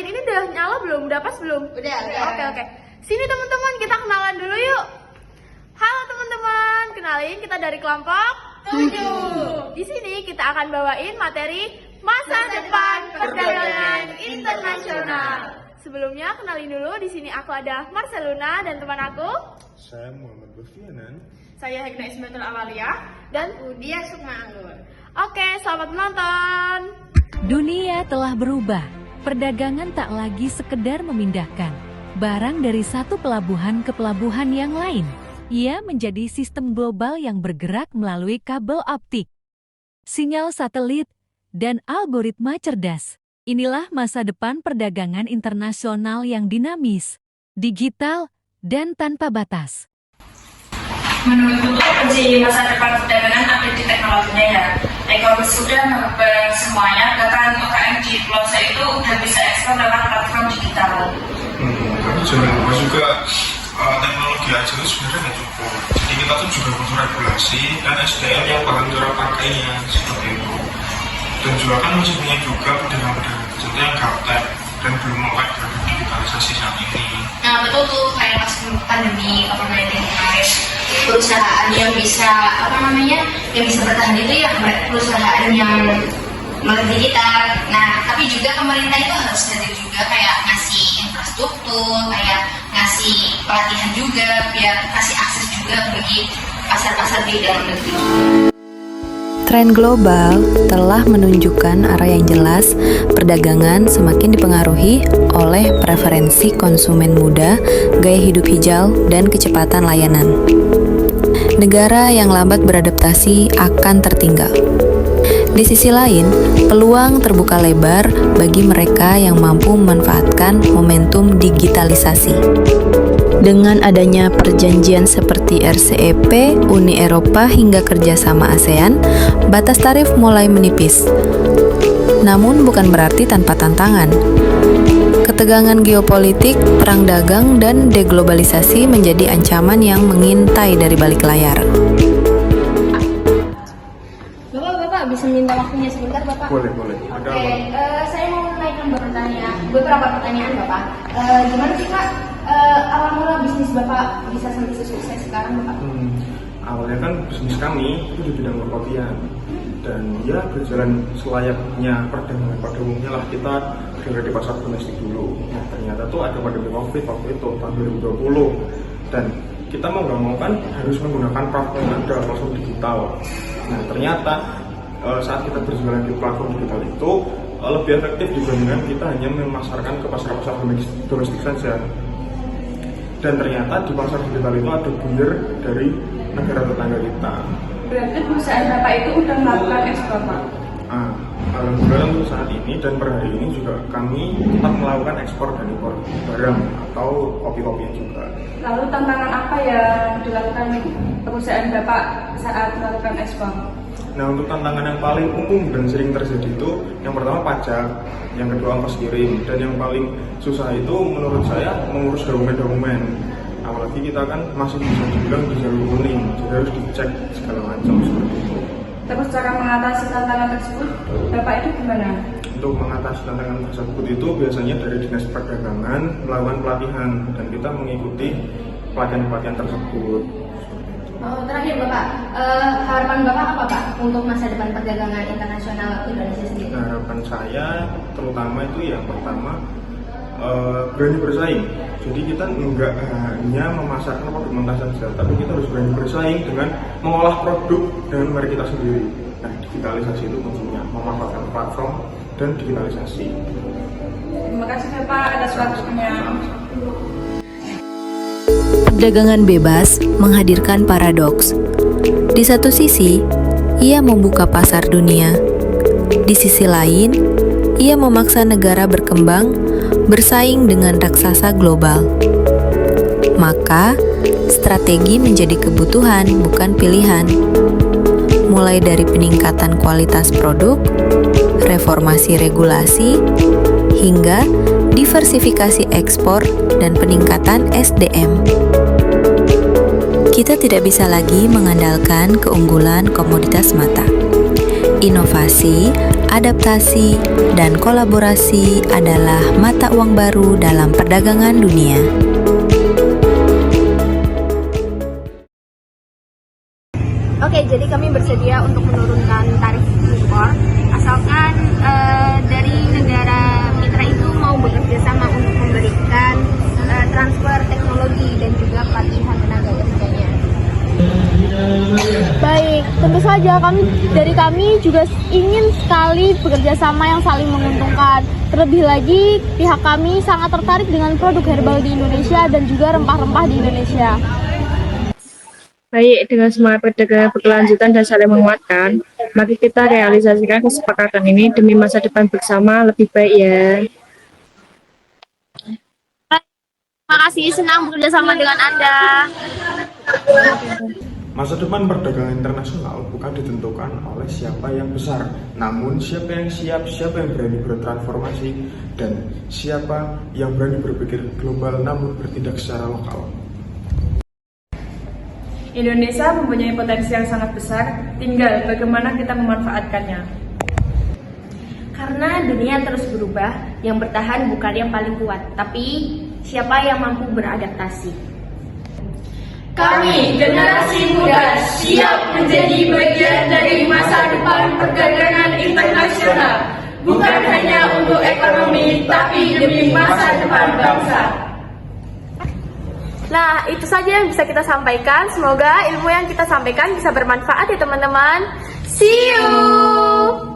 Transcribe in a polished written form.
liatin ini udah nyala belum? Udah pas belum? Udah. Oke. Sini teman-teman, kita kenalan dulu yuk. Halo teman-teman, kenalin kita dari kelompok 7. Di sini kita akan bawain materi masa depan perdagangan internasional. Sebelumnya kenalin dulu, di sini aku ada Marceluna dan teman aku. Saya Muhammad Bafianan. Saya Hegna Ismail Awalia dan Udia Sukma Anggur. Oke, selamat menonton. Dunia telah berubah. Perdagangan tak lagi sekedar memindahkan barang dari satu pelabuhan ke pelabuhan yang lain. Ia menjadi sistem global yang bergerak melalui kabel optik, sinyal satelit, dan algoritma cerdas. Inilah masa depan perdagangan internasional yang dinamis, digital, dan tanpa batas. Menurutku kunci masa depan perdagangan ada di teknologinya ya. E-commerce sudah merubah semuanya, bahkan UKM di pelosok itu udah bisa ekspor lewat platform digital. Tapi jangan lupa juga teknologi aja itu sebenarnya nggak cukup. Jadi kita tuh juga butuh regulasi dan SDM yang paham cara pakainya seperti itu. Dan juga kan masih punya juga pedagang-pedagang kecil yang gaptek dan belum melek terhadap digitalisasi saat ini. Nah betul tuh, kayak pas pandemi COVID-19 kemarin, perusahaan yang bisa yang bisa bertahan itu ya perusahaan yang melek digital. Nah tapi juga pemerintah itu harus hadir juga, kayak ngasih infrastruktur, kayak ngasih pelatihan juga, biar kasih akses juga bagi pasar-pasar di dalam negeri. Tren global telah menunjukkan arah yang jelas. Perdagangan semakin dipengaruhi oleh preferensi konsumen muda, gaya hidup hijau, dan kecepatan layanan. Negara yang lambat beradaptasi akan tertinggal. Di sisi lain, peluang terbuka lebar bagi mereka yang mampu memanfaatkan momentum digitalisasi. Dengan adanya perjanjian seperti RCEP, Uni Eropa hingga kerjasama ASEAN, batas tarif mulai menipis. Namun bukan berarti tanpa tantangan. Ketegangan geopolitik, perang dagang, dan deglobalisasi menjadi ancaman yang mengintai dari balik layar. Bapak bisa minta waktunya sebentar, Bapak? Boleh. Ada apa? Saya mau menaikkan beberapa pertanyaan, Bapak. Gimana sih, Pak? Awal mula bisnis Bapak bisa sampai sukses sekarang, Bapak? Awalnya kan bisnis kami itu di bidang perkopian. Dan ya berjalan selayaknya perdagangan pada umumnya lah, kita berada di pasar domestik dulu. Nah ternyata tuh ada pandemi COVID waktu itu tahun 2020, dan kita mau nggak mau kan harus menggunakan platform yang ada, platform digital. Nah ternyata saat kita berjualan di platform digital itu lebih efektif dibandingkan kita hanya memasarkan ke pasar-pasar domestik saja. Dan ternyata di pasar digital itu ada buyer dari negara tetangga kita. Berarti perusahaan Bapak itu udah melakukan ekspor, Pak? Alhamdulillah untuk saat ini dan per hari ini juga kami tetap melakukan ekspor dan impor barang atau kopi-kopian juga. Lalu tantangan apa yang dilakukan perusahaan Bapak saat melakukan ekspor? Nah untuk tantangan yang paling umum dan sering terjadi itu yang pertama pajak, yang kedua ongkos kirim, dan yang paling susah itu menurut saya mengurus dokumen-dokumen. Apalagi kita kan masih bisa dibilang di jalur kuning, jadi harus dicek segala macam seperti itu. Terus cara mengatasi tantangan tersebut, Bapak itu gimana? Untuk mengatasi tantangan tersebut itu biasanya dari Dinas Perdagangan melakukan pelatihan dan kita mengikuti pelatihan-pelatihan tersebut. Oh, terakhir Bapak, harapan Bapak apa Pak untuk masa depan perdagangan internasional Indonesia sendiri? Nah, harapan saya terutama itu yang pertama berani bersaing. Jadi kita enggak hanya memasarkan produk mentah saja, tapi kita harus berani bersaing dengan mengolah produk dengan merek kita sendiri. Nah, digitalisasi itu kuncinya, memanfaatkan platform dan digitalisasi. Terima kasih Bapak atas waktunya. Perdagangan bebas menghadirkan paradoks. Di satu sisi, ia membuka pasar dunia. Di sisi lain, ia memaksa negara berkembang bersaing dengan raksasa global. Maka, strategi menjadi kebutuhan bukan pilihan. Mulai dari peningkatan kualitas produk, reformasi regulasi, hingga diversifikasi ekspor dan peningkatan SDM. Kita tidak bisa lagi mengandalkan keunggulan komoditas mata. Inovasi adaptasi, dan kolaborasi adalah mata uang baru dalam perdagangan dunia. Oke, jadi kami bersedia untuk menurunkan tarif impor asalkan dari negara mitra itu mau bekerja sama untuk memberikan transfer teknologi dan juga pelatihan tenaga kerjanya. Baik, tentu saja kami juga ingin sekali bekerja sama yang saling menguntungkan. Terlebih lagi, pihak kami sangat tertarik dengan produk herbal di Indonesia dan juga rempah-rempah di Indonesia. Baik, dengan semangat perdagangan berkelanjutan dan saling menguatkan, mari kita realisasikan kesepakatan ini demi masa depan bersama lebih baik ya. Terima kasih, senang bekerja sama dengan Anda. Masa depan perdagangan internasional bukan ditentukan oleh siapa yang besar, namun siapa yang siap, siapa yang berani bertransformasi, dan siapa yang berani berpikir global namun bertindak secara lokal. Indonesia mempunyai potensi yang sangat besar, tinggal bagaimana kita memanfaatkannya. Karena dunia terus berubah, yang bertahan bukan yang paling kuat, tapi siapa yang mampu beradaptasi. Kami, generasi muda, siap menjadi bagian dari masa depan perdagangan internasional. Bukan hanya untuk ekonomi, tapi demi masa depan bangsa. Nah, itu saja yang bisa kita sampaikan. Semoga ilmu yang kita sampaikan bisa bermanfaat ya teman-teman. See you!